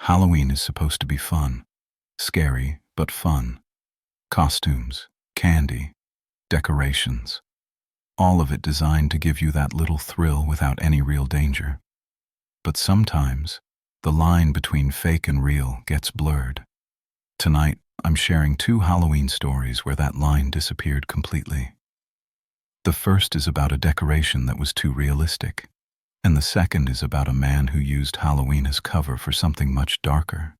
Halloween is supposed to be fun. Scary, but fun. Costumes, candy, decorations. All of it designed to give you that little thrill without any real danger. But sometimes, the line between fake and real gets blurred. Tonight, I'm sharing 2 Halloween stories where that line disappeared completely. The first is about a decoration that was too realistic, and the second is about a man who used Halloween as cover for something much darker.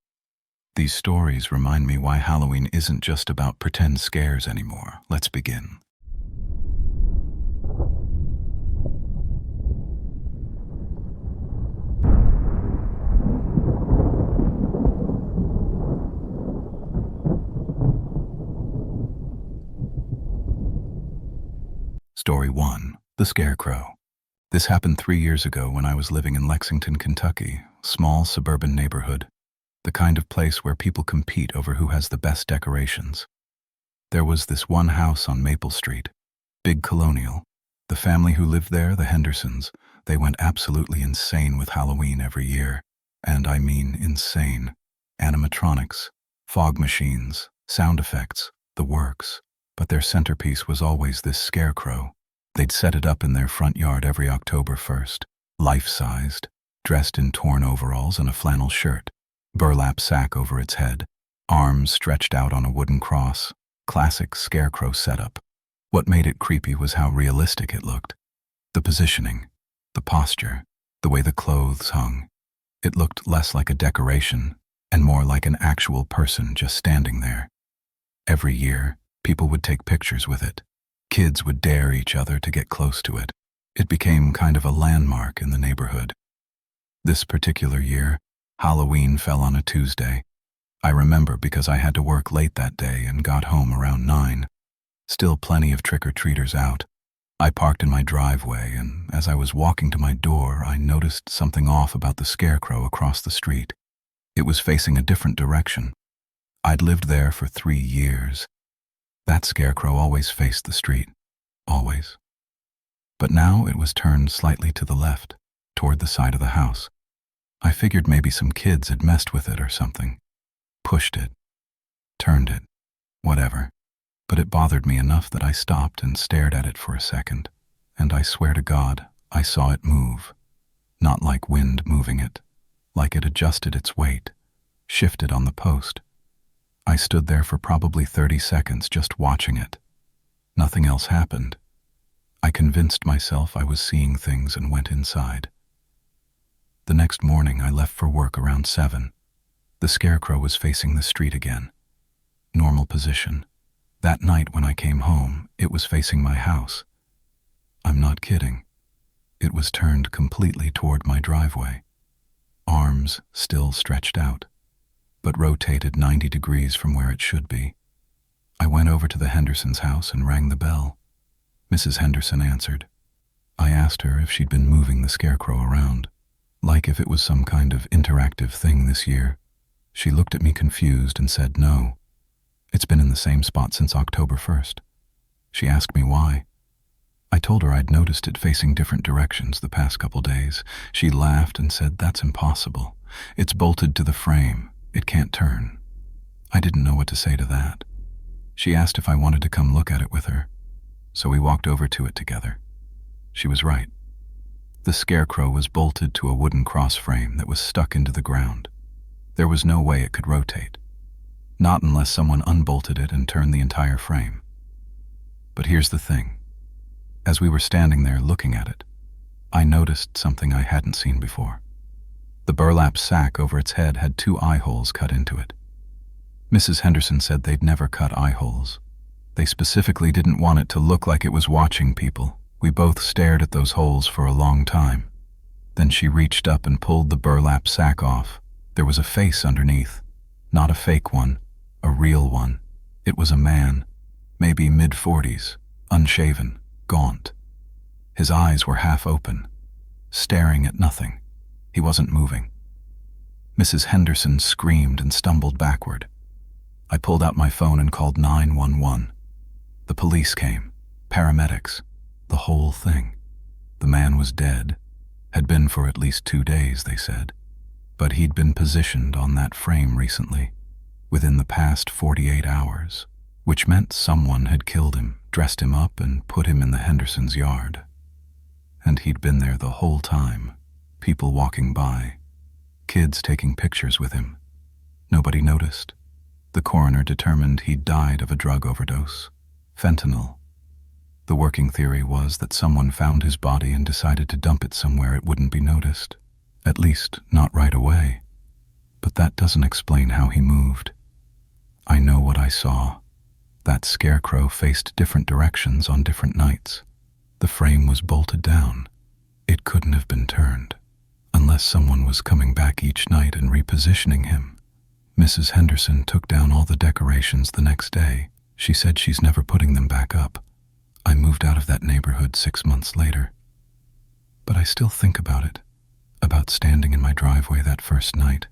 These stories remind me why Halloween isn't just about pretend scares anymore. Let's begin. Story 1. The Scarecrow. This happened 3 years ago when I was living in Lexington, Kentucky, small suburban neighborhood, the kind of place where people compete over who has the best decorations. There was this one house on Maple Street, big colonial. The family who lived there, the Hendersons, they went absolutely insane with Halloween every year. And I mean insane. Animatronics, fog machines, sound effects, the works. But their centerpiece was always this scarecrow. They'd set it up in their front yard every October 1st, life-sized, dressed in torn overalls and a flannel shirt, burlap sack over its head, arms stretched out on a wooden cross, classic scarecrow setup. What made it creepy was how realistic it looked. The positioning, the posture, the way the clothes hung. It looked less like a decoration and more like an actual person just standing there. Every year, people would take pictures with it. Kids would dare each other to get close to it. It became kind of a landmark in the neighborhood. This particular year, Halloween fell on a Tuesday. I remember because I had to work late that day and got home around 9. Still plenty of trick-or-treaters out. I parked in my driveway, and as I was walking to my door, I noticed something off about the scarecrow across the street. It was facing a different direction. I'd lived there for 3 years. That scarecrow always faced the street. Always. But now it was turned slightly to the left, toward the side of the house. I figured maybe some kids had messed with it or something. Pushed it. Turned it. Whatever. But it bothered me enough that I stopped and stared at it for a second. And I swear to God, I saw it move. Not like wind moving it. Like it adjusted its weight. Shifted on the post. I stood there for probably 30 seconds just watching it. Nothing else happened. I convinced myself I was seeing things and went inside. The next morning I left for work around 7. The scarecrow was facing the street again. Normal position. That night when I came home, it was facing my house. I'm not kidding. It was turned completely toward my driveway. Arms still stretched out, but rotated 90 degrees from where it should be. I went over to the Hendersons' house and rang the bell. Mrs. Henderson answered. I asked her if she'd been moving the scarecrow around, like if it was some kind of interactive thing this year. She looked at me confused and said no. It's been in the same spot since October 1st. She asked me why. I told her I'd noticed it facing different directions the past couple days. She laughed and said that's impossible. It's bolted to the frame. It can't turn. I didn't know what to say to that. She asked if I wanted to come look at it with her, so we walked over to it together. She was right. The scarecrow was bolted to a wooden cross frame that was stuck into the ground. There was no way it could rotate. Not unless someone unbolted it and turned the entire frame. But here's the thing. As we were standing there looking at it, I noticed something I hadn't seen before. The burlap sack over its head had 2 eye holes cut into it. Mrs. Henderson said they'd never cut eye holes. They specifically didn't want it to look like it was watching people. We both stared at those holes for a long time. Then she reached up and pulled the burlap sack off. There was a face underneath. Not a fake one, a real one. It was a man, maybe mid-40s, unshaven, gaunt. His eyes were half open, staring at nothing. He wasn't moving. Mrs. Henderson screamed and stumbled backward. I pulled out my phone and called 911. The police came, paramedics, the whole thing. The man was dead, had been for at least 2 days, they said. But he'd been positioned on that frame recently, within the past 48 hours, which meant someone had killed him, dressed him up, and put him in the Hendersons' yard. And he'd been there the whole time, people walking by, kids taking pictures with him. Nobody noticed. The coroner determined he'd died of a drug overdose, fentanyl. The working theory was that someone found his body and decided to dump it somewhere it wouldn't be noticed, at least not right away. But that doesn't explain how he moved. I know what I saw. That scarecrow faced different directions on different nights. The frame was bolted down. It couldn't have been turned, unless someone was coming back each night and repositioning him. Mrs. Henderson took down all the decorations the next day. She said she's never putting them back up. I moved out of that neighborhood 6 months later. But I still think about it, about standing in my driveway that first night,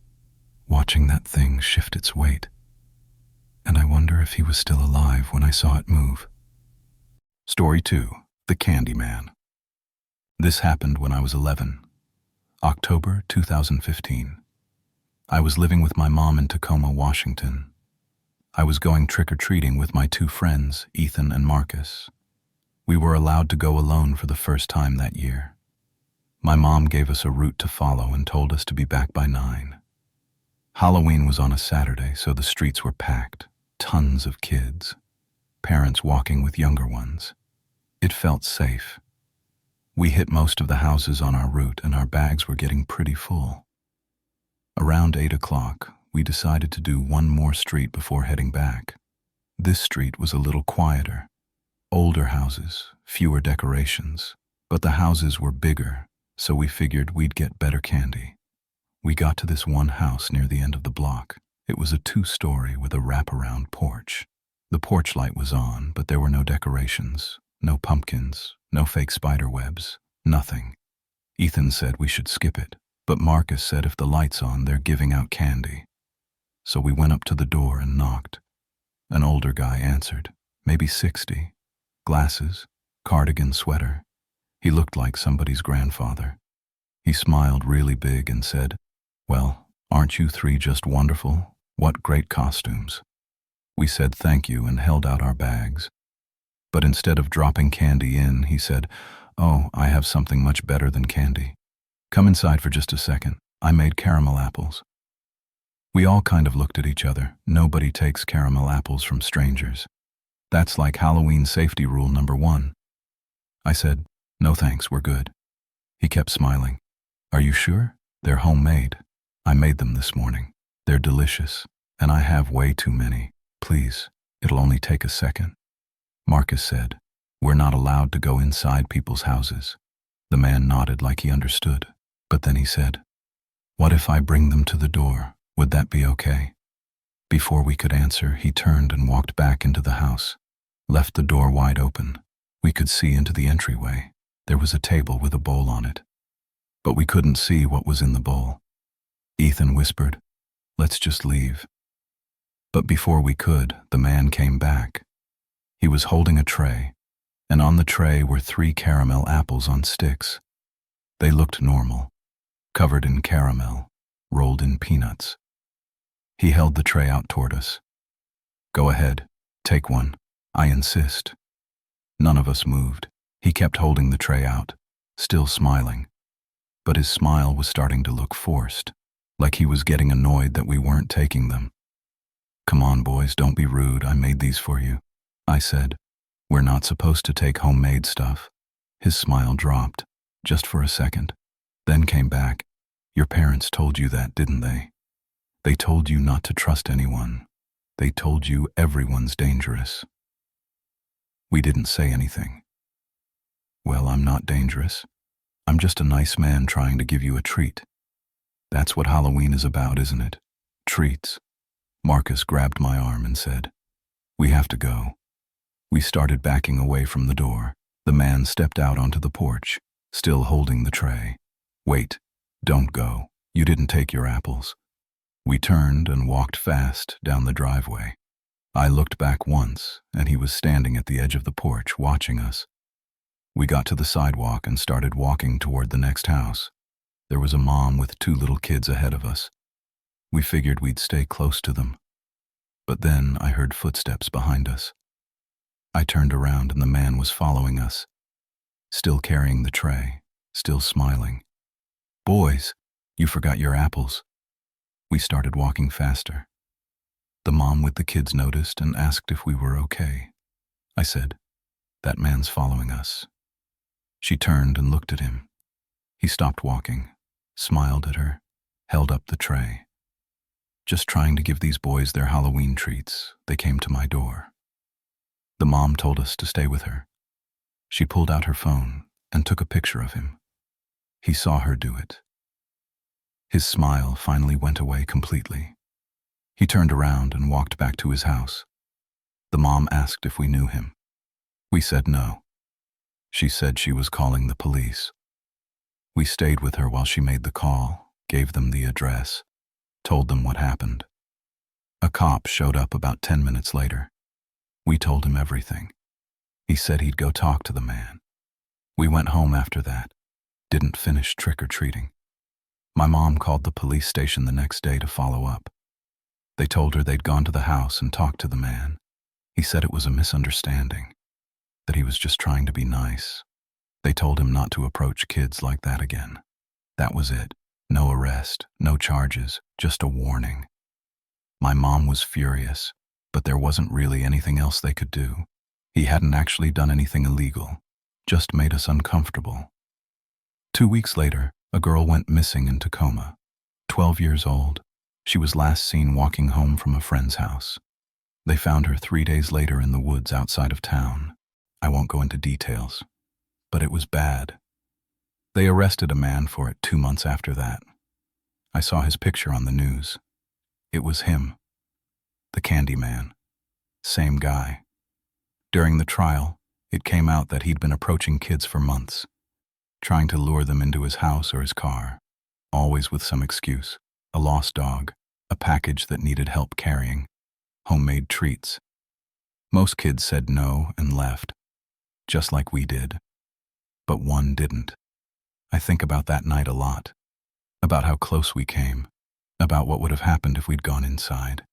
watching that thing shift its weight. And I wonder if he was still alive when I saw it move. Story 2. The Candyman. This happened when I was 11. October 2015. I was living with my mom in Tacoma, Washington. I was going trick-or-treating with my 2 friends, Ethan and Marcus. We were allowed to go alone for the first time that year. My mom gave us a route to follow and told us to be back by 9. Halloween was on a Saturday, so the streets were packed. Tons of kids. Parents walking with younger ones. It felt safe. We hit most of the houses on our route and our bags were getting pretty full. Around 8 o'clock, we decided to do one more street before heading back. This street was a little quieter. Older houses, fewer decorations, but the houses were bigger, so we figured we'd get better candy. We got to this one house near the end of the block. It was a 2-story with a wraparound porch. The porch light was on, but there were no decorations, no pumpkins, no fake spider webs, nothing. Ethan said we should skip it, but Marcus said if the light's on, they're giving out candy. So we went up to the door and knocked. An older guy answered, maybe 60. Glasses, cardigan, sweater. He looked like somebody's grandfather. He smiled really big and said, "Well, aren't you 3 just wonderful? What great costumes." We said thank you and held out our bags. But instead of dropping candy in, he said, "Oh, I have something much better than candy. Come inside for just a second. I made caramel apples." We all kind of looked at each other. Nobody takes caramel apples from strangers. That's like Halloween safety rule number 1. I said, "No thanks, we're good." He kept smiling. "Are you sure? They're homemade. I made them this morning. They're delicious, and I have way too many. Please, it'll only take a second." Marcus said, "We're not allowed to go inside people's houses." The man nodded like he understood, but then he said, "What if I bring them to the door? Would that be okay?" Before we could answer, he turned and walked back into the house, left the door wide open. We could see into the entryway. There was a table with a bowl on it, but we couldn't see what was in the bowl. Ethan whispered, "Let's just leave." But before we could, the man came back. He was holding a tray, and on the tray were 3 caramel apples on sticks. They looked normal, covered in caramel, rolled in peanuts. He held the tray out toward us. "Go ahead, take one. I insist." None of us moved. He kept holding the tray out, still smiling. But his smile was starting to look forced, like he was getting annoyed that we weren't taking them. "Come on, boys, don't be rude. I made these for you," I said. "We're not supposed to take homemade stuff." His smile dropped, just for a second, then came back. "Your parents told you that, didn't they? They told you not to trust anyone. They told you everyone's dangerous." We didn't say anything. "Well, I'm not dangerous. I'm just a nice man trying to give you a treat. That's what Halloween is about, isn't it? Treats." Marcus grabbed my arm and said, "We have to go." We started backing away from the door. The man stepped out onto the porch, still holding the tray. "Wait, don't go. You didn't take your apples." We turned and walked fast down the driveway. I looked back once, and he was standing at the edge of the porch watching us. We got to the sidewalk and started walking toward the next house. There was a mom with two little kids ahead of us. We figured we'd stay close to them. But then I heard footsteps behind us. I turned around and the man was following us, still carrying the tray, still smiling. "Boys, you forgot your apples." We started walking faster. The mom with the kids noticed and asked if we were okay. I said, "That man's following us." She turned and looked at him. He stopped walking, smiled at her, held up the tray. Just trying to give these boys their Halloween treats, they came to my door. The mom told us to stay with her. She pulled out her phone and took a picture of him. He saw her do it. His smile finally went away completely. He turned around and walked back to his house. The mom asked if we knew him. We said no. She said she was calling the police. We stayed with her while she made the call, gave them the address, told them what happened. A cop showed up about 10 minutes later. We told him everything. He said he'd go talk to the man. We went home after that, didn't finish trick-or-treating. My mom called the police station the next day to follow up. They told her they'd gone to the house and talked to the man. He said it was a misunderstanding, that he was just trying to be nice. They told him not to approach kids like that again. That was it. No arrest, no charges, just a warning. My mom was furious, but there wasn't really anything else they could do. He hadn't actually done anything illegal, just made us uncomfortable. 2 weeks later, a girl went missing in Tacoma. 12 years old, she was last seen walking home from a friend's house. They found her 3 days later in the woods outside of town. I won't go into details, but it was bad. They arrested a man for it 2 months after that. I saw his picture on the news. It was him, the Candy Man, same guy. During the trial, it came out that he'd been approaching kids for months, trying to lure them into his house or his car, always with some excuse: a lost dog, a package that needed help carrying, homemade treats. Most kids said no and left, just like we did. But one didn't. I think about that night a lot, about how close we came, about what would have happened if we'd gone inside.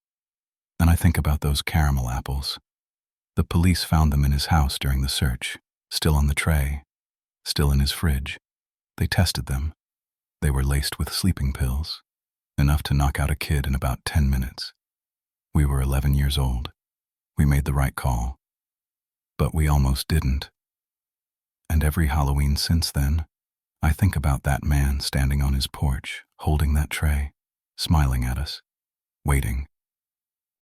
And I think about those caramel apples. The police found them in his house during the search, still on the tray, still in his fridge. They tested them. They were laced with sleeping pills, enough to knock out a kid in about 10 minutes. We were 11 years old. We made the right call. But we almost didn't. And every Halloween since then, I think about that man standing on his porch, holding that tray, smiling at us, waiting.